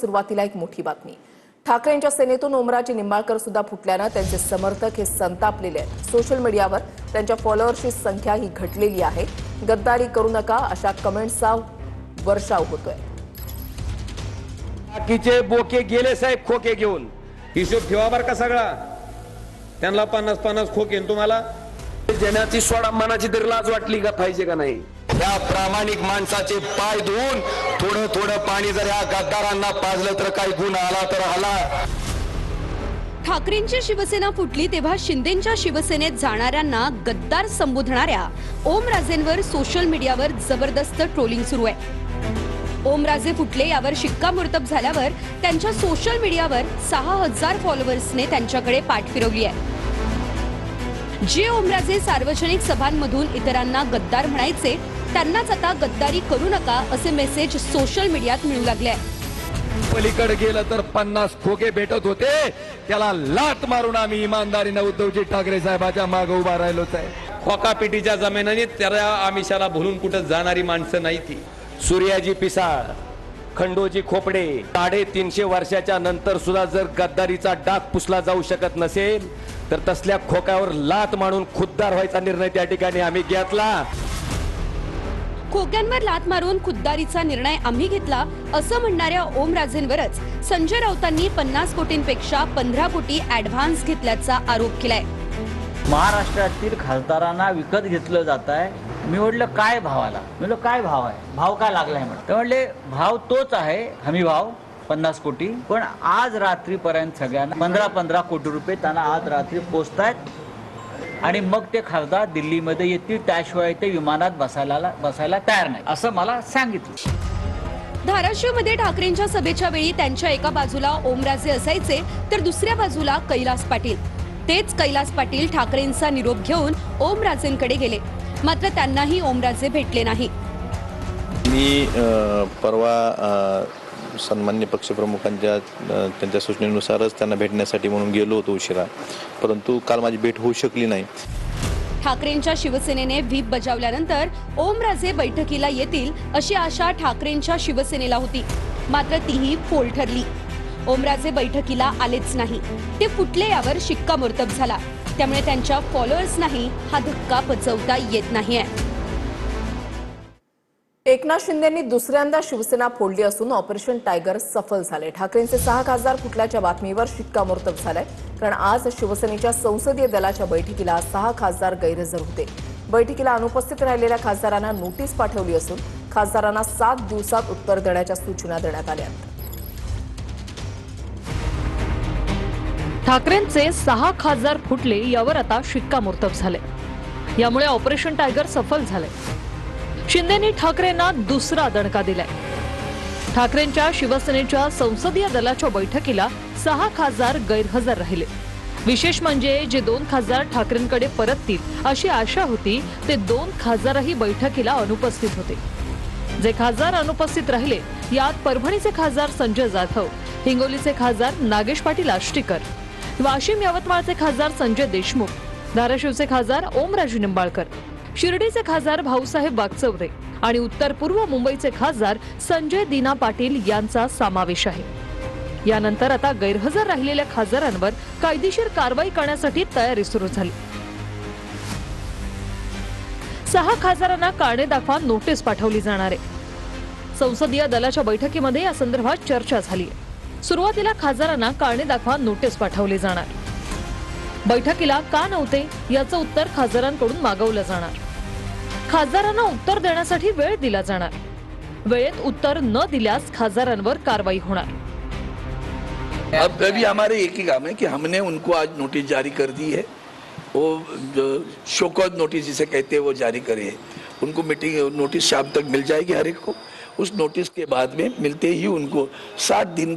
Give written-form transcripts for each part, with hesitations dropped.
सुरुवातीला एक मोठी बातमी. ठाकरेंच्या सेनेतून ओमराजे निंबाळकर सुद्धा फुटल्यानं त्यांचे समर्थक हे संतापलेले आहेत. सोशल मीडियावर त्यांच्या फॉलोअर्सची संख्या ही घटलेली आहे. गद्दारी करू नका अशा कमेंट्सचा वर्षाव होतोय. बाकीचे बोके गेले साहेब खोके घेऊन. हिशोब ठेवा बर का सगळा. त्यांना 50-50 खोके तुम्हाला देण्याची सोडा मनाची तरी लाज वाटली का पाहिजे का नाही. या प्रामाणिक माणसाचे पाय धुवून थोडं थोडं पाणी जर या गद्दारांना पाजलं तर काही गुण आला तर आला. ठाकरेंची शिवसेना फुटली तेव्हा शिंदेंच्या शिवसेनेत जाणाऱ्यांना गद्दार संबोधणाऱ्या ओमराजेंवर सोशल मीडियावर जबरदस्त ट्रोलिंग सुरू आहे. ओमराजे फुटले यावर शिक्कामोर्तब झाल्यावर त्यांच्या सोशल मीडियावर 6000 फॉलोअर्सने त्यांच्याकडे पाठ फिरवली आहे. जे ओमराजे सार्वजनिक सभांमधून इतरांना गद्दार म्हणायचे त्यांनाच आता गद्दारी करू नका असे मेसेज सोशल मीडियात मिळू लागले. पलीकडे गेलं तर 50 खोके भेटत होते. त्याला लात मारून आम्ही इमानदारीने उद्धवजी ठाकरे साहेबांच्या मागे उभा राहिलोच आहे. खोकापिटीच्या जमिनीने त्याला आमिषाला भुलून कुठं जाणारी माणसं नाही ती. सूर्याजी पिसाळ, खंडोजी खोपडे 350 वर्षाच्या नंतर सुद्धा जर गद्दारीचा डाग पुसला जाऊ शकत नसेल तर तसल्या खोक्यावर लात मारून खुद्दार व्हायचा निर्णय त्या ठिकाणी आम्ही घेतला. खोक्यांवर लात मारून खुद्दारीचा निर्णय आम्ही घेतला असं म्हणणाऱ्या ओमराजेंवरच संजय राऊतांनी 50 कोटींपेक्षा 15 कोटी ऍडव्हान्स घेतल्याचा आरोप केलाय. महाराष्ट्रातील खासदारांना विकत घेतलं जात आहे. मी म्हटलं काय भावाला, म्हणलं काय भाव आहे, भाव काय लागलाय म्हणलं. तर म्हणले भाव तोच आहे हमी भाव 50 कोटी, पण आज रात्रीपर्यंत सगळ्यांना 15-15 कोटी रुपये त्यांना आज रात्री पोचतायत आणि मग ते खासदार दिल्लीमध्ये येतील. त्याशिवाय ते विमानात बसायला तयार नाही असं मला सांगितलं. धाराशिवमध्ये ठाकरेंच्या सभेच्या वेळी त्यांच्या एका बाजूला ओमराजे असायचे तर दुसऱ्या बाजूला कैलास पाटील. तेच कैलास पाटील ठाकरेंचा निरोप घेऊन ओमराजेंकडे गेले, मात्र त्यांनाही ओमराजे भेटले नाही. मी परवा सन्मान्य पक्षप्रमुखांच्या त्यांच्या सूचनेनुसारच त्यांना भेटण्यासाठी म्हणून गेलो होतो उशिरा, परंतु काल माझी भेट होऊ शकली नाही. ठाकरेंच्या शिवसेनेने व्हीप बजावल्यानंतर ओमराजे बैठकीला येतील अशी आशा ठाकरेंच्या शिवसेनेला होती, मात्र तीही फोल ठरली. ओमराजे बैठकीला आलेच नाही. ते फुटले यावर शिक्कामोर्तब झाला. त्यामुळे त्यांच्या फॉलोअर्सनाही हा धक्का पचवता येत नाहीये. एकनाथ शिंदेंनी दुसऱ्यांदा शिवसेना फोडली असून ऑपरेशन टायगर सफल झाले. ठाकरेंचे 6 खासदार फुटल्याच्या बातमीवर शिक्कामोर्तब झालंय. कारण आज शिवसेनेच्या संसदीय दलाच्या बैठकीला 6 खासदार गैरहजर होते. बैठकीला अनुपस्थित राहिलेल्या खासदारांना नोटीस पाठवली असून खासदारांना 7 दिवसात उत्तर देण्याच्या सूचना देण्यात आल्या. ठाकरेंचे 6 खासदार फुटले यावर आता शिक्कामोर्तब झाले. यामुळे ऑपरेशन टायगर सफल झाले. शिंदेंनी ठाकरेंना दुसरा दणका दिलाय. ठाकरेंच्या शिवसेनेच्या संसदीय दलाच्या बैठकीला 6 खासदार गैरहजर राहिले. विशेष म्हणजे जे 2 खासदार ठाकरेंकडे परततील अशी आशा होती ते 2 खासदारही बैठकीला अनुपस्थित होते. जे खासदार अनुपस्थित राहिले यात परभणीचे खासदार संजय जाधव, हिंगोलीचे खासदार नागेश पाटील आष्टीकर, वाशिम यवतमाळचे खासदार संजय देशमुख, धाराशिवचे खासदार ओमराजे निंबाळकर, शिर्डीचे खासदार भाऊसाहेब वागचौरे आणि उत्तर पूर्व मुंबईचे खासदार संजय दीना पाटील यांचा समावेश आहे. यानंतर आता गैरहजर राहिलेल्या खासदारांवर कायदेशीर कारवाई करण्यासाठी तयारी सुरू झाली. 6 खासदारांना कारणे दाखवा नोटीस पाठवली जाणार आहे. संसदीय दलाच्या बैठकीमध्ये या संदर्भात चर्चा झाली. सुरुवातीला खासदारांना कारणे दाखवा नोटीस पाठवली जाणार. बैठकीला का नव्हते याचं उत्तर खासदारांकडून मागवलं जाणार. खासदारांना उत्तर देण्यासाठी वेळ दिला जाणार. वेळेत उत्तर न दिल्यास खासदारांवर कारवाई होणार. अब अभी हमारे एक ही काम है कि हमने उनको आज नोटिस जारी कर दी है. वो जो शोकॉज नोटिस जिसे कहते हैं वो जारी करे है. उनको मीटिंग नोटिस शाम तक मिल जाएगी हर एक को. उस नोटिस के बाद में मिलते ही उनको 7 दिन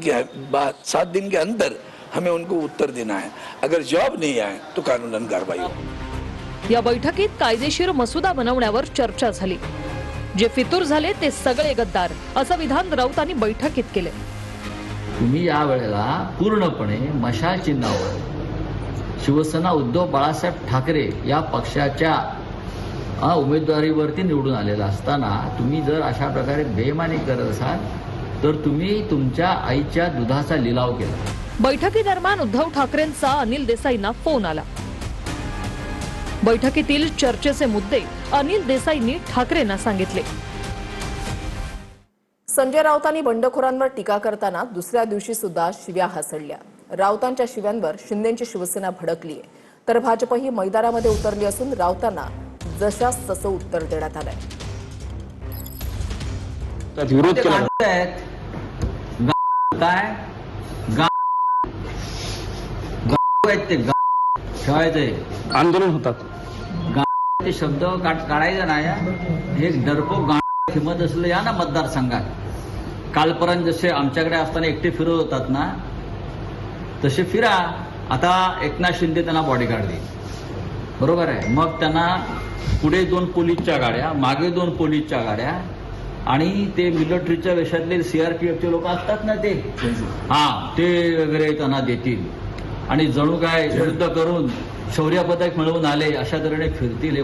के अंदर हमें उनको उत्तर देना है. अगर जवाब नहीं आए तो कानूनन कार्रवाई होगी. या बैठकीत कायदेशीर मसुदा बनवण्यावर चर्चा झाली. जे फितूर झाले ते सगळे गद्दार असं विधान राऊतांनी बैठकीत केले. तुम्ही या वेळेला पूर्णपणे मशाल चिन्हावर शिवसेना उद्धव बाळासाहेब ठाकरे या पक्षाच्या उमेदवारीवरती निवडून आलेला असताना तुम्ही जर अशा प्रकारे बेईमानी करत असाल तर तुम्ही तुमच्या आईच्या दुधाचा लिलाव केला. बैठकीदरम्यान उद्धव ठाकरेंचा अनिल देसाईंना फोन आला. बैठकीतील चर्चेचे मुद्दे अनिल देसाईंनी ठाकरेंना सांगितले. संजय राऊतांनी बंडखोरांवर टीका करताना दुसऱ्या दिवशी सुद्धा शिव्या हासडल्या. राऊतांच्या शिव्यांवर शिंदेची शिवसेना भडकली आहे, तर भाजपही मैदानामध्ये उतरली असून राऊतांना जशास तसं उत्तर देण्यात आलंय. विरोध केला. काय ते ठेवायचंय, आंदोलन होतात. ते शब्द काढायचा नाही. हे डरपोक हिंमत असलं या ना मतदारसंघात. कालपर्यंत जसे आमच्याकडे असताना एकटे फिरत होतात ना, तसे फिरा. आता एकनाथ शिंदे त्यांना बॉडीगार्ड देईल, बरोबर आहे. मग त्यांना पुढे 2 पोलीसच्या गाड्या, मागे 2 पोलीसच्या गाड्या, आणि ते मिलिटरीच्या वेशातले CRPFचे लोक असतात ना, ते ते वगैरे त्यांना देतील. आणि जणू काय युद्ध करून शौर्य पदक मिळवून आले अशा तऱ्हेने फिरतील.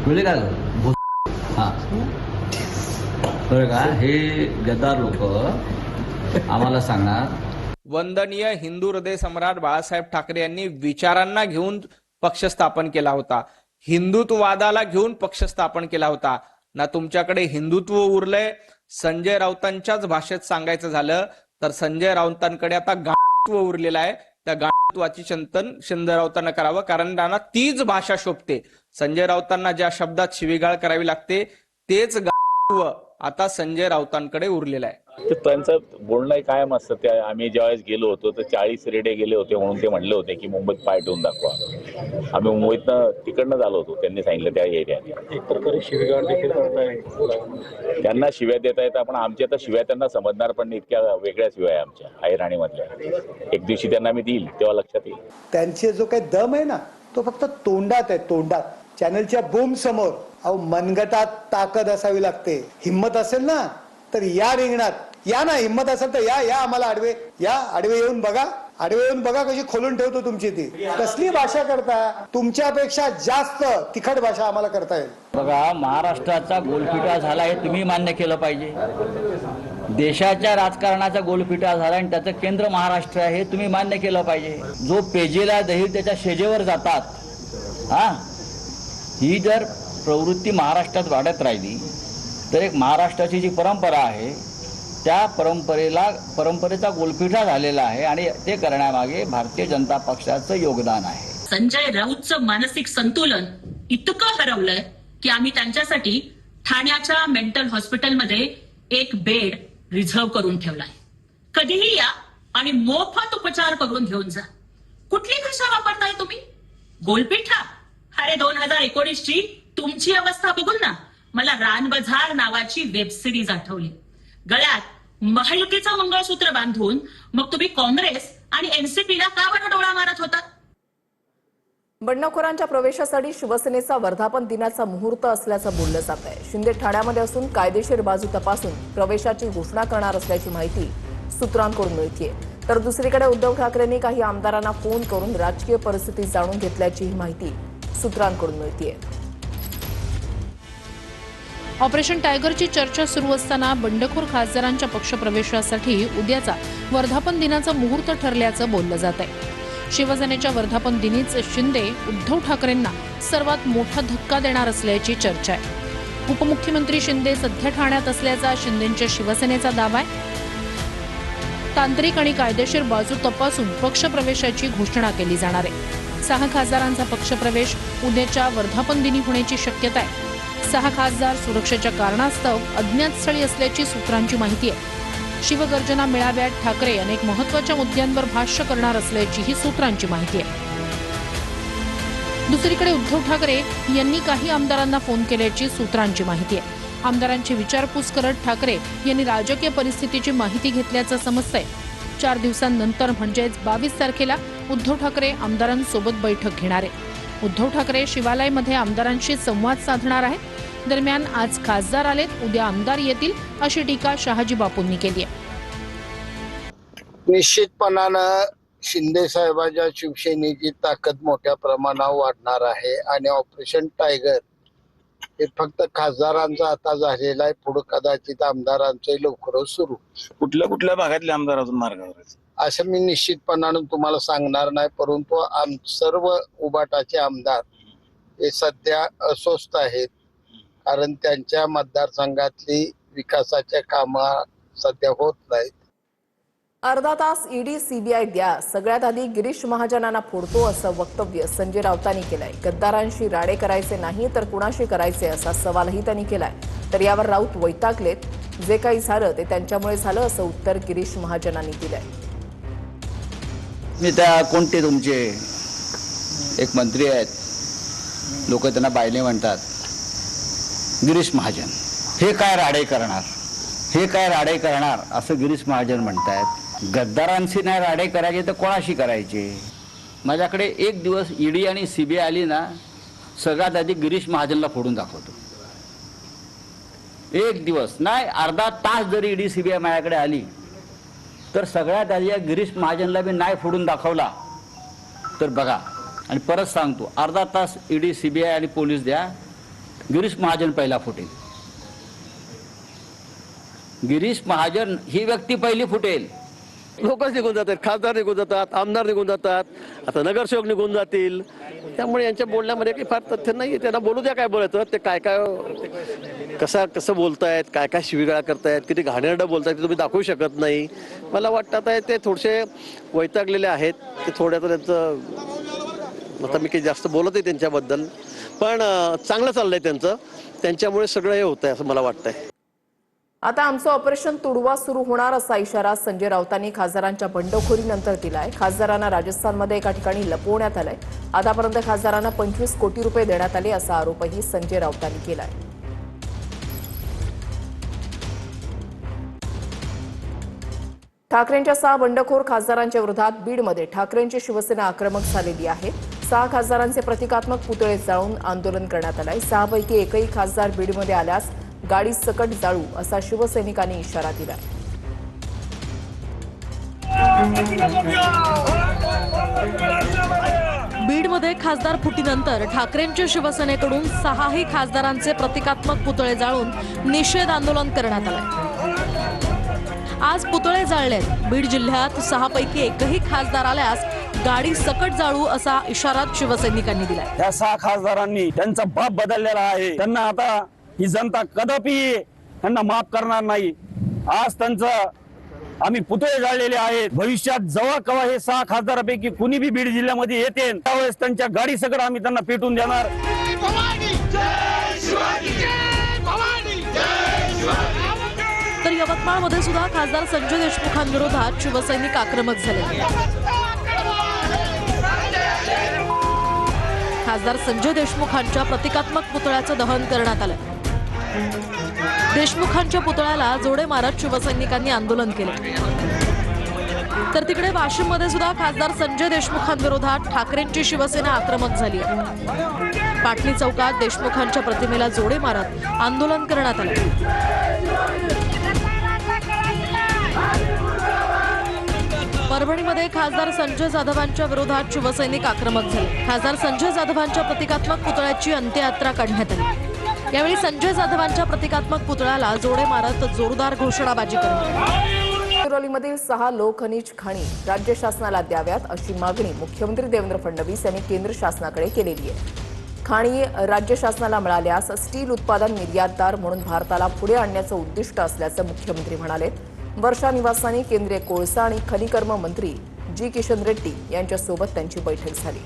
कळले का? बरं का, हे गद्दार लोक आम्हाला सांगणार. वंदनीय हिंदू हृदय सम्राट बाळासाहेब ठाकरे यांनी विचारांना घेऊन पक्ष स्थापन केला होता, हिंदुत्ववादाला घेऊन पक्ष स्थापन केला होता ना. तुमच्याकडे हिंदुत्व उरलंय. संजय राऊतांच्याच भाषेत सांगायचं झालं तर संजय राऊतांकडे आता गांधीत्व उरलेलं आहे. त्या गांधीत्वाची चिंतन शिंदे राऊतांना करावं, कारण त्यांना तीच भाषा शोभते. संजय राऊतांना ज्या शब्दात शिवीगाळ करावी लागते तेच गांधीत्व आता संजय राऊतांकडे उरलेलं आहे. तर त्यांचं बोलणं कायम असतं. त्या आम्ही ज्यावेळेस गेलो होतो तर 40 रेडे गेले होते म्हणून ते म्हणले होते की मुंबईत पाय ठेवून दाखवा. आम्ही मुंबईतनं तिकडनं झालो होतो, त्यांनी सांगितलं त्या एरियात. एक प्रकारे शिवीगाळ देखील करताय. त्यांना शिव्या देता येतात, पण आमच्या तर शिव्या त्यांना समजणार पण नाही. इतक्या वेगळ्या शिव्या आहे आमच्या ऐराणीमधल्या. एक दिवशी त्यांना मी देईल तेव्हा लक्षात येईल. त्यांचे जो काही दम आहे ना, तो फक्त तोंडात आहे, तोंडात. चॅनलच्या बूम समोर अहो मनगटात ताकद असावी लागते. हिम्मत असेल ना तर या रिंगणात या ना. हिम्मत असेल तर या आम्हाला आडवे येऊन बघा कशी खोलून ठेवतो तुमची ती. कसली भाषा करता? तुमच्यापेक्षा जास्त तिखट भाषा आम्हाला करता येईल. बघा, महाराष्ट्राचा गोलपिटा झाला हे तुम्ही मान्य केलं पाहिजे. देशाच्या राजकारणाचा गोलपिटा झाला आणि त्याचं केंद्र महाराष्ट्र आहे हे तुम्ही मान्य केलं पाहिजे. जो पेजेला दही त्याच्या शेजेवर जातात, ही जर प्रवृत्ती महाराष्ट्रात वाढत राहिली तर एक महाराष्ट्राची जी परंपरा आहे त्या परंपरेचा गोलपिठा झालेला आहे आणि ते करण्यामागे भारतीय जनता पक्षाचं योगदान आहे. संजय राऊतचं मानसिक संतुलन इतकं हरवलंय की आम्ही त्यांच्यासाठी ठाण्याच्या मेंटल हॉस्पिटलमध्ये एक बेड रिझर्व्ह करून ठेवलाय. कधीही या आणि मोफत उपचार करून घेऊन जा. कुठली भाषा वापरताय तुम्ही? गोलपिठा? अरे 2019ची तुमची अवस्था बघून ना मला रानबझार नावाची वेब सिरीज आठवली. गळ्यात महायुतीचं मंगळसूत्र बांधून मग तुम्ही काँग्रेस आणि एनसीपीला का बरं डोळा मारत होता? बंडखोरांच्या प्रवेशासाठी शिवसेनेचा वर्धापन दिनाचा मुहूर्त असल्याचं बोललं जात आहे. शिंदे ठाण्यामध्ये असून कायदेशीर बाजू तपासून प्रवेशाची घोषणा करणार असल्याची माहिती सूत्रांकडून मिळतेय. तर दुसरीकडे उद्धव ठाकरेंनी काही आमदारांना फोन करून राजकीय परिस्थिती जाणून घेतल्याची माहिती सूत्रांकडून मिळतेय. ऑपरेशन टायगरची चर्चा सुरू असताना बंडखोर खासदारांच्या पक्षप्रवेशासाठी उद्याचा वर्धापन दिनाचा मुहूर्त ठरल्याचं बोललं जात आहे. शिवसेनेच्या वर्धापन दिनीच शिंदे उद्धव ठाकरेंना सर्वात मोठा धक्का देणार असल्याची चर्चा आहे. उपमुख्यमंत्री शिंदे सध्या ठाण्यात असल्याचा शिंदेच्या शिवसेनेचा दावा आहे. तांत्रिक आणि कायदेशीर बाजू तपासून पक्षप्रवेशाची घोषणा केली जाणार आहे. 6 खासदारांचा पक्षप्रवेश उद्याच्या वर्धापन दिनी होण्याची शक्यता आहे. 6 खासदार सुरक्षेच्या कारणास्तव अज्ञात स्थळी असल्याची सूत्रांची माहिती आहे. शिवगर्जना मेळाव्यात ठाकरे अनेक महत्त्वाच्या मुद्द्यांवर भाष्य करणार असल्याचीही सूत्रांची माहिती आहे. दुसरीकडे उद्धव ठाकरे यांनी काही आमदारांना फोन केल्याची सूत्रांची माहिती आहे. आमदारांची विचारपूस करत ठाकरे यांनी राजकीय परिस्थितीची माहिती घेतल्याचं समजतंय. 4 दिवसांनंतर म्हणजेच 22 तारखेला उद्धव ठाकरे आमदारांसोबत बैठक घेणार आहे. उद्धव ठाकरे शिवालयामध्ये आमदारांशी संवाद साधणार आहेत. दरम्यान आज खासदार आलेत, उद्या आमदार येतील अशी टीका शहाजी बापूंनी केली आहे. निश्चितपणानं शिंदे साहेबांच्या शिवसेनेची ताकद मोठ्या प्रमाणावर वाढणार आहे आणि ऑपरेशन टायगर हे फक्त खासदारांचा आता झालेला आहे. पुढे कदाचित आमदारांचे लवकरच सुरू. कुठल्या भागातले आमदार अजून मार्गावर आहेत? असं मी निश्चितपणानं तुम्हाला सांगणार नाही, परंतु सर्व उबाटाचे आमदार हे सध्या अस्वस्थ आहेत, कारण त्यांच्या मतदारसंघातली विकासाच्या कामं सध्या होत नाहीत. अर्धा तास ईडी सीबीआय द्या, सगळ्यात आधी गिरीश महाजनांना फोडतो असं वक्तव्य संजय राऊतांनी केलंय. गद्दारांशी राडे करायचे नाही तर कुणाशी करायचे असा सवालही त्यांनी केलाय. तर यावर राऊत वैतागलेत. जे काही झालं ते त्यांच्यामुळे झालं असं उत्तर गिरीश महाजनांनी दिलंय. मी त्या कोणते तुमचे एक मंत्री आहेत, लोक त्यांना बायले म्हणतात, गिरीश महाजन हे काय राडे करणार, हे काय राडे करणार असं गिरीश महाजन म्हणतायत. गद्दारांशी नाही राडे करायचे तर कोणाशी करायचे. माझ्याकडे एक दिवस ईडी आणि सीबीआय आली ना, सगळ्यात आधी गिरीश महाजनला फोडून दाखवतो. एक दिवस नाही, अर्धा तास जरी ईडी सीबीआय माझ्याकडे आली तर सगळ्यात आधी या गिरीश महाजनला मी नाही फोडून दाखवला तर बघा. आणि परत सांगतो, अर्धा तास ईडी सीबीआय आणि पोलीस द्या, गिरीश महाजन पहिला फुटेल. गिरीश महाजन ही व्यक्ती पहिली फुटेल. लोकच निघून जातात, खासदार निघून जातात, आमदार निघून जातात, आता नगरसेवक निघून जातील. त्यामुळे यांच्या बोलण्यामध्ये काही फार तथ्य नाही. त्यांना बोलू द्या काय बोलायचं, ते काय कसं बोलतायत, काय शिवीगाळ करतायत, किती घाणेरडं बोलतायत, तुम्ही दाखवू शकत नाही. मला वाटतं आता ते थोडेसे वैतागलेले आहेत. ते थोड्याचं त्यांचं, आता मी काही जास्त बोलत आहे त्यांच्याबद्दल, पण चांगलं चाललंय त्यांचं, त्यांच्यामुळे सगळं हे होतंय असं मला वाटतंय. आता आमचं ऑपरेशन तुडवा सुरू होणार असा इशारा संजय राऊतांनी खासदारांच्या बंडखोरीनंतर दिलाय. खासदारांना राजस्थानमध्ये एका ठिकाणी लपवण्यात आलंय. आतापर्यंत खासदारांना 25 कोटी रुपये देण्यात आले असा आरोपही संजय राऊतांनी केलाय. ठाकरेंच्या 6 बंडखोर खासदारांच्या विरोधात बीडमध्ये ठाकरेंची शिवसेना आक्रमक झालेली आहे. 6 खासदारांचे प्रतिकात्मक पुतळे जाळून आंदोलन करण्यात आलंय. 6 पैकी एकही खासदार बीडमध्ये आल्यास गाडी सकट जाळू असा शिवसैनिकांनी इशारा दिलाय. बीडमध्ये खासदार फुटीनंतर ठाकरेंच्या शिवसेनेकडून 6ही खासदारांचे प्रतिकात्मक पुतळे जाळून निषेध आंदोलन करण्यात आलंय. आज पुतळे जाळलेत. बीड जिल्ह्यात 6 पैकी एकही खासदार आल्यास गाडी सकट जाळू असा इशारा शिवसैनिकांनी दिलाय. या 6 खासदारांनी त्यांचा बाप बदललेला आहे. त्यांना आता ही जनता कदापि त्यांना माफ करणार नाही. आज त्यांचं आम्ही पुतळे जाळलेले आहेत. भविष्यात जेव्हा केव्हा हे 6 खासदारापैकी कुणी बी बीड जिल्ह्यामध्ये येते त्यावेळेस त्यांच्या गाडी सकट आम्ही त्यांना पेटून देणार. तर यवतमाळमध्ये सुद्धा खासदार संजय देशमुखांविरोधात शिवसैनिक आक्रमक झाले. खासदार संजय देशमुखांच्या प्रतिकात्मक पुतळ्याचं दहन करण्यात आलं. देशमुखांच्या पुतळ्याला जोडे मारत शिवसैनिकांनी आंदोलन केलं. तर तिकडे वाशिममध्ये सुद्धा खासदार संजय देशमुखांविरोधात ठाकरेंची शिवसेना आक्रमक झाली आहे. पाटणी चौकात देशमुखांच्या प्रतिमेला जोडे मारत आंदोलन करण्यात आलं. परभणीमध्ये खासदार संजय जाधवांच्या विरोधात शिवसैनिक आक्रमक झाले. खासदार संजय जाधवांच्या प्रतिकात्मक पुतळ्याची अंत्ययात्रा काढण्यात आली. यावेळी संजय जाधवांच्या प्रतिकात्मक पुतळ्याला जोडे मारत जोरदार घोषणाबाजी करण्यात. गडचिरोलीमधील 6 लोहखनिज खाणी राज्य शासनाला द्याव्यात अशी मागणी मुख्यमंत्री देवेंद्र फडणवीस यांनी केंद्र शासनाकडे केलेली आहे. खाणी राज्य शासनाला मिळाल्यास स्टील उत्पादन निर्यातदार म्हणून भारताला पुढे आणण्याचं उद्दिष्ट असल्याचं मुख्यमंत्री म्हणाले. वर्षा निवासांनी केंद्रीय कोळसा आणि खनिकर्म मंत्री जी किशन रेड्डी यांच्यासोबत त्यांची बैठक झाली.